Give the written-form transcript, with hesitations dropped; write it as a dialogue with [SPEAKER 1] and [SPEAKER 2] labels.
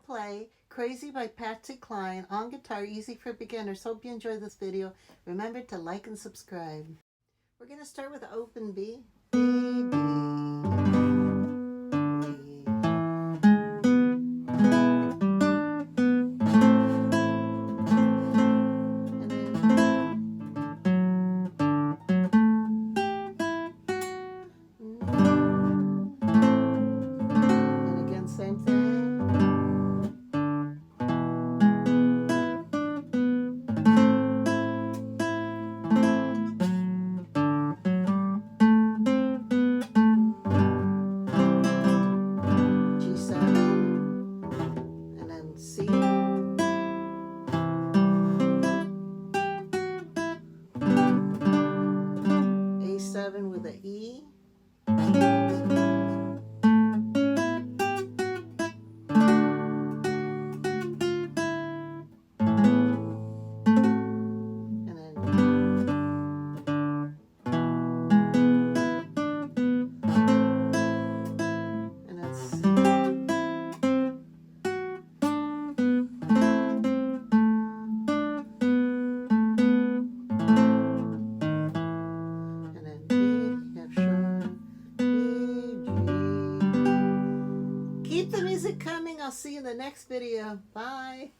[SPEAKER 1] play Crazy by Patsy Cline on guitar, easy for beginners. Hope you enjoy this video. Remember to like and subscribe. We're going to start with open B. B, B, same thing. G7 and then C. A7 with an E. Keep the music coming. I'll see you in the next video. Bye.